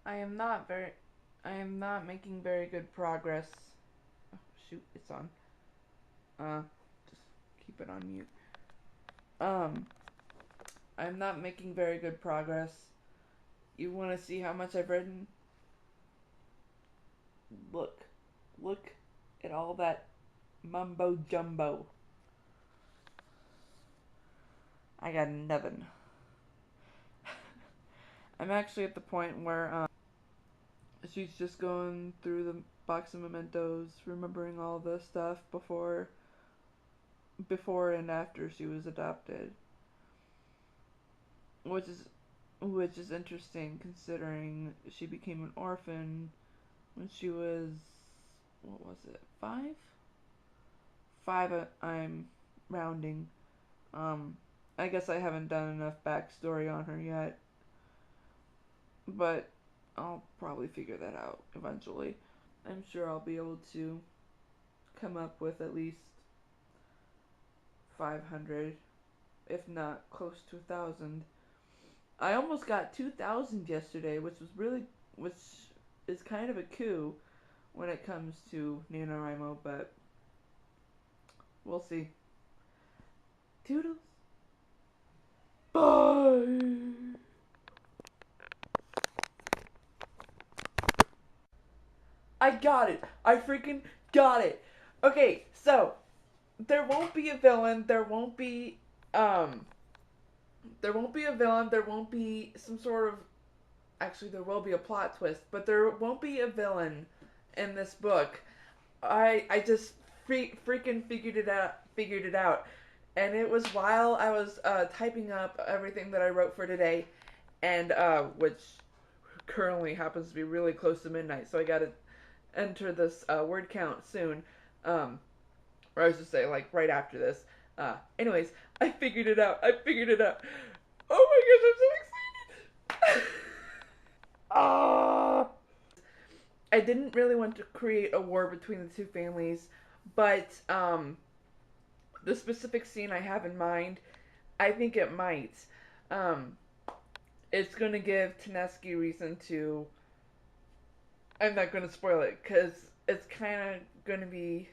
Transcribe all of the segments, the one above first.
I am not very I am not making very good progress. Oh, shoot, it's on. Just keep it on mute. Um, I'm not making very good progress. You want to see how much I've written? Look. Look at all that mumbo jumbo. I got nothing. I'm actually at the point where she's just going through the box of mementos, remembering all the stuff before and after she was adopted, which is which is interesting considering she became an orphan when she was, what was it, 5? 5, I'm rounding. Um, I guess I haven't done enough backstory on her yet, but I'll probably figure that out eventually. I'm sure I'll be able to come up with at least 500, if not close to 1,000. I almost got 2,000 yesterday, which is kind of a coup when it comes to NaNoWriMo, but we'll see. Toodles. Bye. I got it. I freaking got it. Okay, so there won't be a villain. Um there won't be a villain. There won't be some sort of, actually there will be a plot twist, but there won't be a villain in this book. I just freaking figured it out, and it was while I was typing up everything that I wrote for today, and which currently happens to be really close to midnight, so I gotta enter this word count soon. Or I was just say like right after this. Anyways, I figured it out. I figured it out. Oh my gosh, I'm so excited! Ah! I didn't really want to create a war between the two families, but the specific scene I have in mind, I think it might. Um, it's going to give Taneski reason to. I'm not going to spoil it because it's kind of going to be.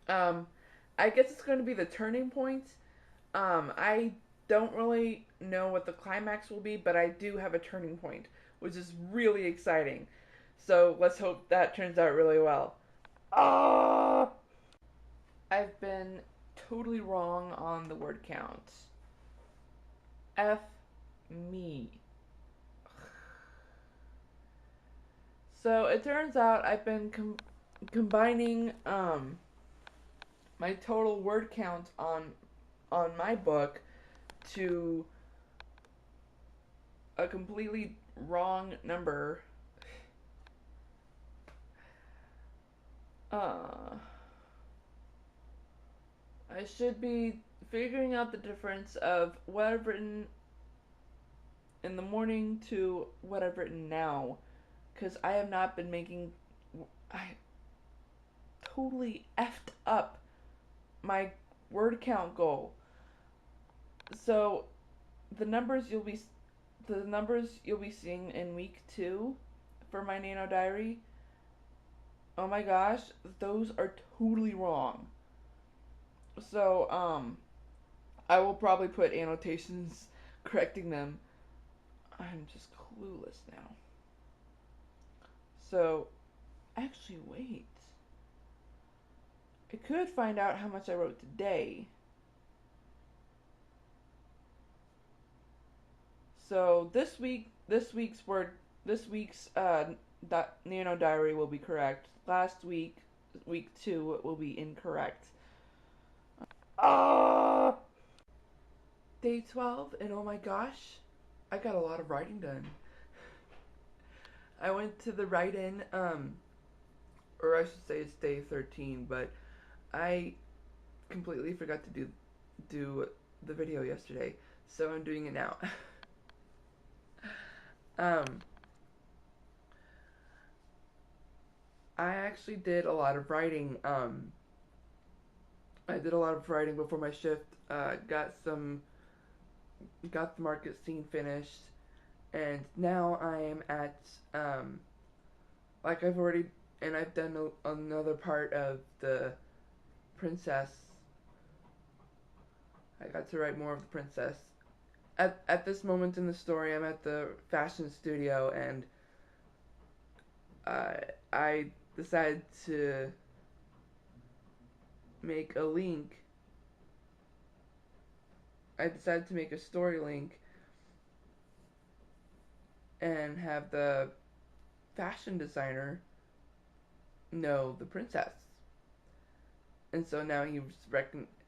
Um, I guess it's going to be the turning point. I don't really know what the climax will be, but I do have a turning point, which is really exciting. So let's hope that turns out really well. Ah! I've been totally wrong on the word count. F me. So it turns out I've been combining my total word count on my book to a completely wrong number. Uh, I should be figuring out the difference of what I've written in the morning to what I've written now, because I have not been making. I totally effed up my word count goal. So the numbers you'll be seeing in week 2 for my Nano diary. Oh my gosh, those are totally wrong. So I will probably put annotations correcting them. I'm just clueless now. So actually wait. I could find out how much I wrote today. So this week's Nano diary will be correct. Last week 2 will be incorrect. Ah! Day 12, and oh my gosh, I got a lot of writing done. I went to the write-in, or I should say it's day 13, but I completely forgot to do the video yesterday, so I'm doing it now. um, I actually did a lot of writing. I did a lot of writing before my shift. Got the market scene finished, And now I am at, like I've already, and I've done another part of the princess. I got to write more of the princess. At this moment in the story, I'm at the fashion studio, and I decided to make a link. I decided to make a story link and have the fashion designer know the princess. And so now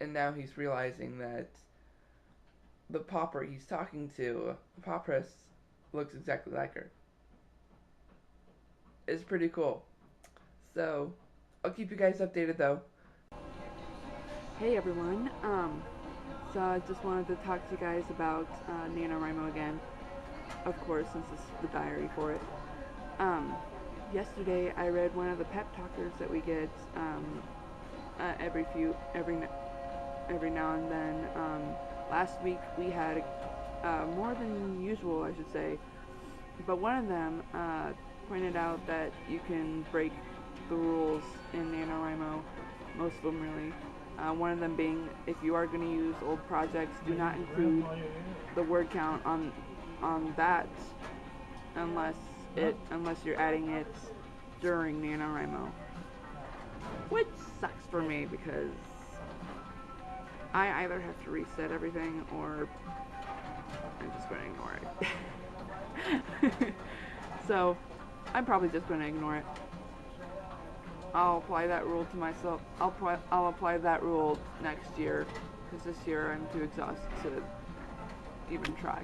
now he's realizing that the pauper he's talking to, the pauperess, looks exactly like her. It's pretty cool. So I'll keep you guys updated though. Hey everyone, so I just wanted to talk to you guys about NaNoWriMo again, of course, since this is the diary for it. Um, Yesterday I read one of the pep talkers that we get every now and then. Last week we had more than usual, I should say, but one of them pointed out that you can break the rules in NaNoWriMo, most of them really. One of them being, if you are going to use old projects, do not include the word count on that unless you're adding it during NaNoWriMo, which sucks for me because I either have to reset everything or I'm just going to ignore it. So I'm probably just going to ignore it. I'll apply that rule to myself. I'll apply that rule next year because this year I'm too exhausted to even try.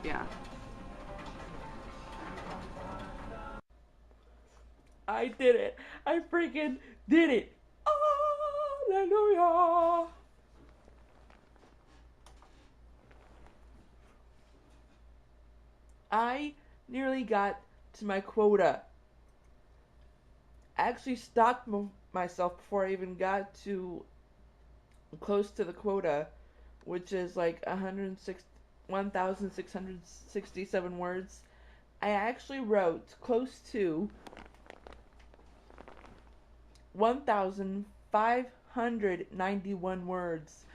Yeah. I did it. I freaking did it. Hallelujah. I nearly got to my quota. I actually stopped myself before I even got to close to the quota, which is like 1,667 words. I actually wrote close to 1,591 words.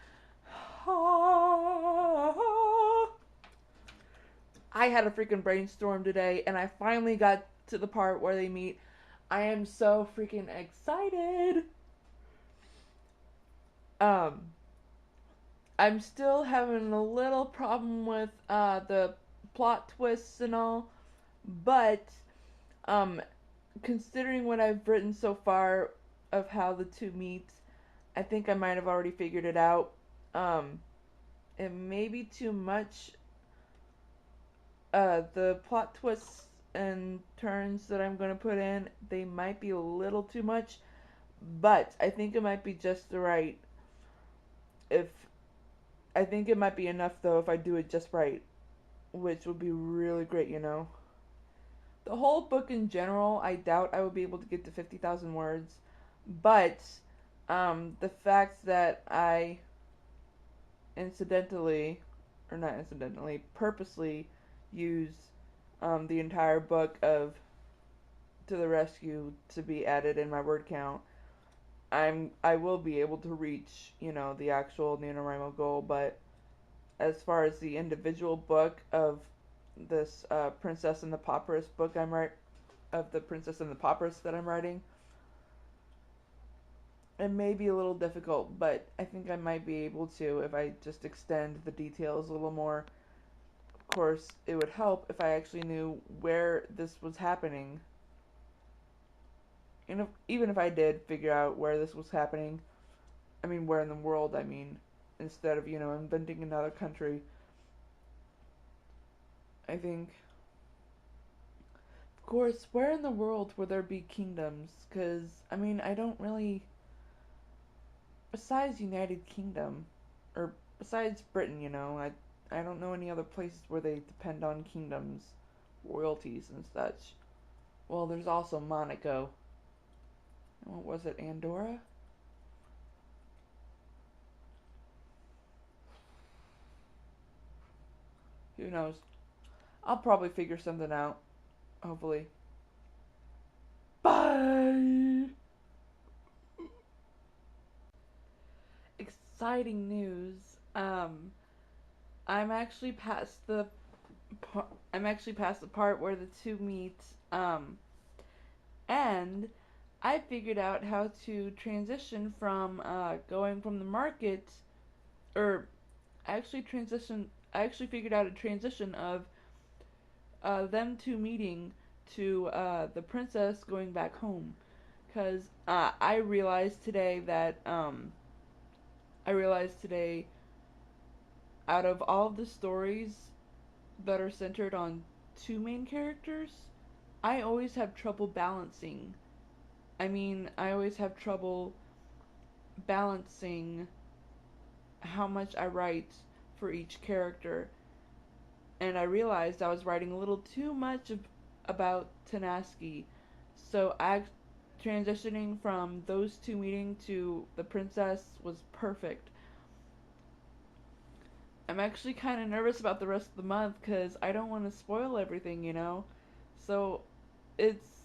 I had a freaking brainstorm today, and I finally got to the part where they meet. I am so freaking excited. Um, I'm still having a little problem with the plot twists and all, but um, considering what I've written so far of how the two meet, I think I might have already figured it out. Um, it may be too much. The plot twists and turns that I'm going to put in, they might be a little too much, but I think it might be just right. If I think it might be enough though if I do it just right, which would be really great. The whole book in general, I doubt I would be able to get to 50,000 words, but the fact that I incidentally, or not incidentally, purposely use the entire book of To the Rescue to be added in my word count, I will be able to reach, the actual NaNoWriMo goal, but as far as the individual book of this Princess and the Pauperess book of the Princess and the Pauperess that I'm writing, it may be a little difficult, but I think I might be able to if I just extend the details a little more. Of course, it would help if I actually knew where this was happening. And even if I did figure out where this was happening, I mean, where in the world, I mean, instead of, inventing another country, I think, of course, where in the world would there be kingdoms? Because, I mean, I don't really, besides United Kingdom, or besides Britain, I don't know any other places where they depend on kingdoms, royalties, and such. Well, there's also Monaco. What was it, Andorra? Who knows? I'll probably figure something out. Hopefully. Bye! Exciting news. I'm actually past the I'm actually past the part where the two meet. And I figured out how to transition from going from the market, or I actually figured out a transition of them two meeting to the princess going back home. Because I realized today that out of all of the stories that are centered on two main characters, I always have trouble balancing. I always have trouble balancing how much I write for each character. And I realized I was writing a little too much about Tanaski. So transitioning from those two meeting to the princess was perfect. I'm actually kind of nervous about the rest of the month because I don't want to spoil everything, you know? So it's.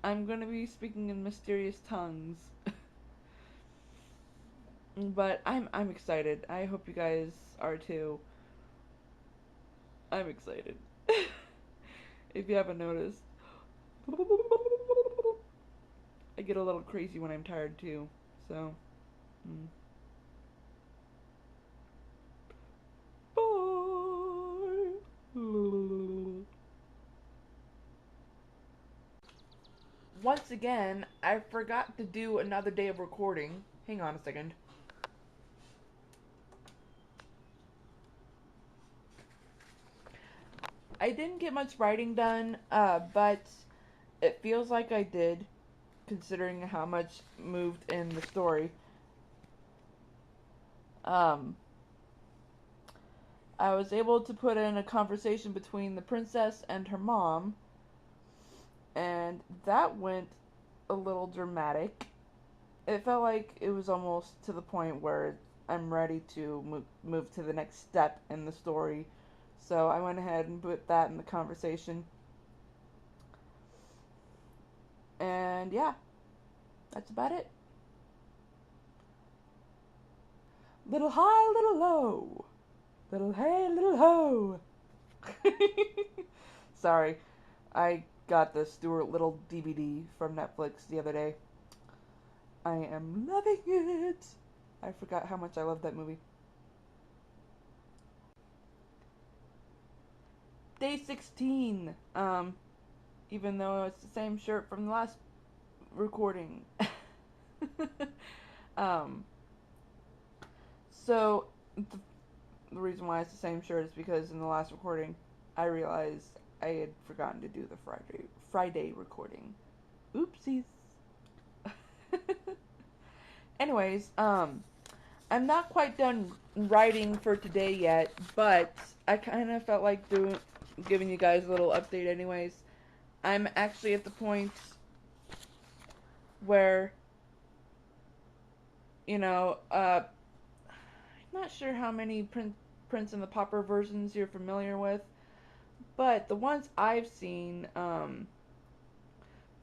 I'm going to be speaking in mysterious tongues. But I'm excited. I hope you guys are too. I'm excited. If you haven't noticed. I get a little crazy when I'm tired too. So, bye. Once again, I forgot to do another day of recording. Hang on a second. I didn't get much writing done, but it feels like I did, considering how much moved in the story. Um, I was able to put in a conversation between the princess and her mom, and that went a little dramatic. It felt like it was almost to the point where I'm ready to move to the next step in the story. So I went ahead and put that in the conversation. And yeah, that's about it. Little high, little low. Little hey, little ho. Sorry, I got the Stuart Little DVD from Netflix the other day. I am loving it. I forgot how much I love that movie. Day 16. Even though it's the same shirt from the last recording. um, so the reason why it's the same shirt is because in the last recording, I realized I had forgotten to do the Friday recording. Oopsies. Anyways, I'm not quite done writing for today yet, but I kind of felt like giving you guys a little update anyways. I'm actually at the point where, I'm not sure how many Prince and the Pauper versions you're familiar with, but the ones I've seen, the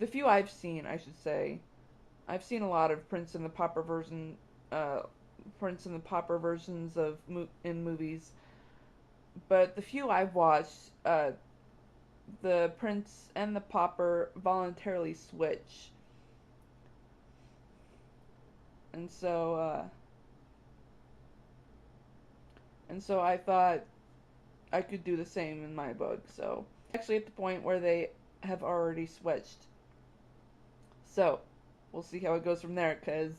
few I've seen, I should say, I've seen a lot of uh, Prince and the Pauper versions of in movies, but the few I've watched, the Prince and the Pauper voluntarily switch, and so, I thought I could do the same in my book. So actually at the point where they have already switched. So we'll see how it goes from there, because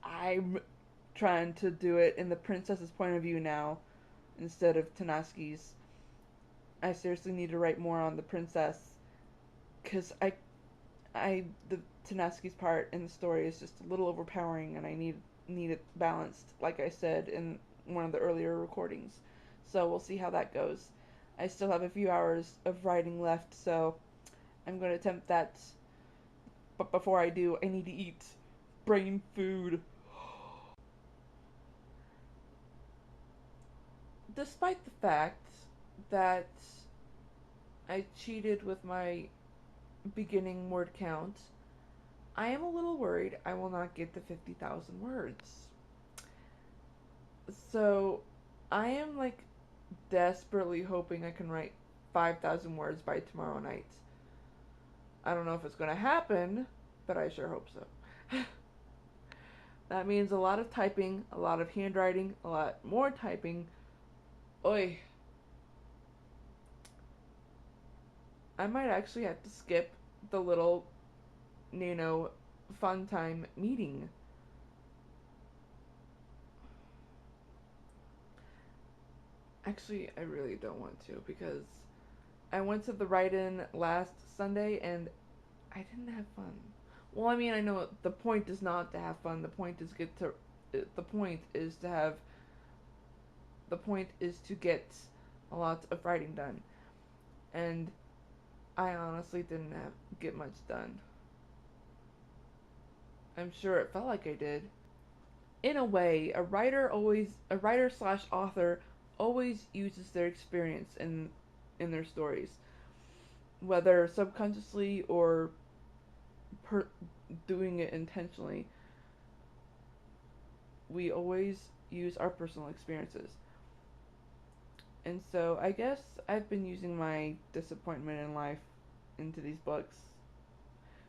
I'm trying to do it in the princess's point of view now instead of Tanaski's. I seriously need to write more on the princess, because the Tanaski's part in the story is just a little overpowering, and I need it balanced, like I said in one of the earlier recordings. So we'll see how that goes. I still have a few hours of writing left, so I'm going to attempt that. But before I do, I need to eat brain food. Despite the fact that I cheated with my beginning word count. I am a little worried I will not get to 50,000 words. So I am like desperately hoping I can write 5,000 words by tomorrow night. I don't know if it's going to happen, but I sure hope so. That means a lot of typing, a lot of handwriting, a lot more typing. Oi, I might actually have to skip the little NaNo fun time meeting. Actually, I really don't want to because I went to the write-in last Sunday and I didn't have fun. Well, I mean, I know the point is not to have fun. The point is get to. The point is to have. The point is to get a lot of writing done, and I honestly didn't get much done. I'm sure it felt like I did. In a way, a writer slash author always uses their experience in their stories, whether subconsciously or per, doing it intentionally. We always use our personal experiences. And so I guess I've been using my disappointment in life into these books,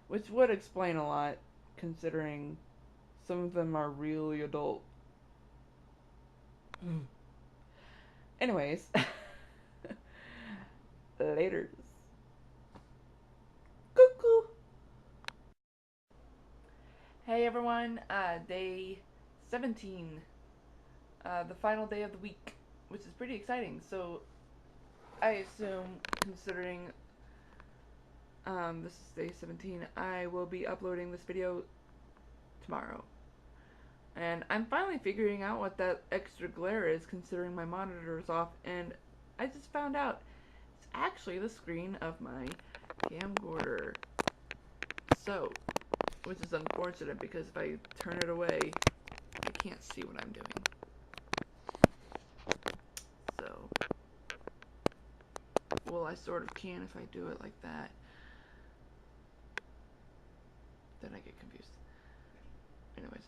which would explain a lot considering some of them are really adult. Anyways, later. Cuckoo. Hey everyone, day 17, the final day of the week, which is pretty exciting. So I assume, considering this is day 17, I will be uploading this video tomorrow. And I'm finally figuring out what that extra glare is considering my monitor is off, and I just found out it's actually the screen of my camcorder. So, which is unfortunate because if I turn it away, I can't see what I'm doing. So, well, I sort of can if I do it like that. Then I get confused. Anyways,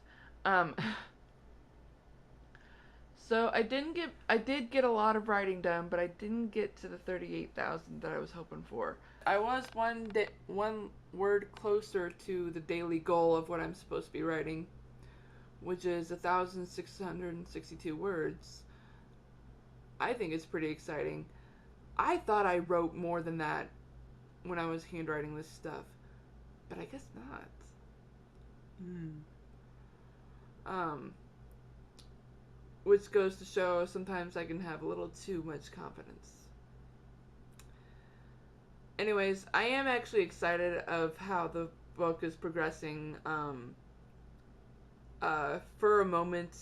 so I did get a lot of writing done, but I didn't get to the 38,000 that I was hoping for. I was one word closer to the daily goal of what I'm supposed to be writing, which is 1,662 words. I think it's pretty exciting. I thought I wrote more than that when I was handwriting this stuff, but I guess not. Um, which goes to show sometimes I can have a little too much confidence. Anyways, I am actually excited of how the book is progressing. For a moment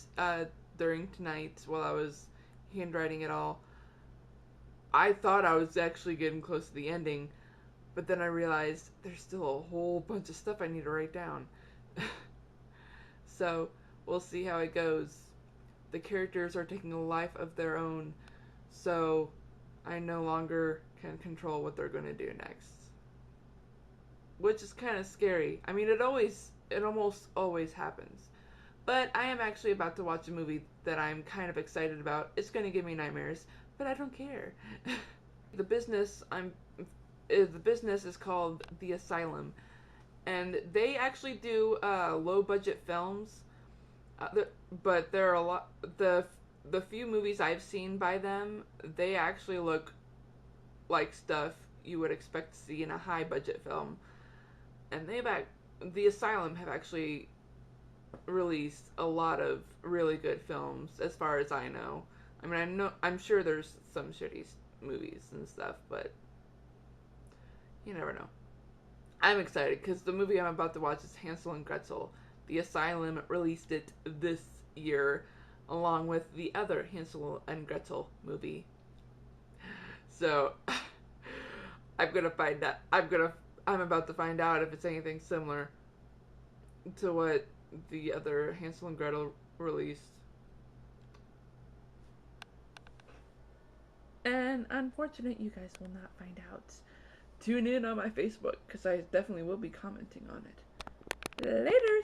during tonight while I was handwriting it all, I thought I was actually getting close to the ending, but then I realized there's still a whole bunch of stuff I need to write down. So, we'll see how it goes. The characters are taking a life of their own, so I no longer can control what they're going to do next. Which is kind of scary. I mean, it almost always happens. But I am actually about to watch a movie that I'm kind of excited about. It's going to give me nightmares, but I don't care. The business is called The Asylum, and they actually do low budget films. But there are a lot the few movies I've seen by them, they actually look like stuff you would expect to see in a high budget film. And the Asylum have actually released a lot of really good films as far as I know. I mean, I'm sure there's some shitty movies and stuff, but you never know. I'm excited because the movie I'm about to watch is Hansel and Gretel. The Asylum released it this year along with the other Hansel and Gretel movie. So I'm about to find out if it's anything similar to what the other Hansel and Gretel released. And unfortunate, you guys will not find out. Tune in on my Facebook because I definitely will be commenting on it. Later!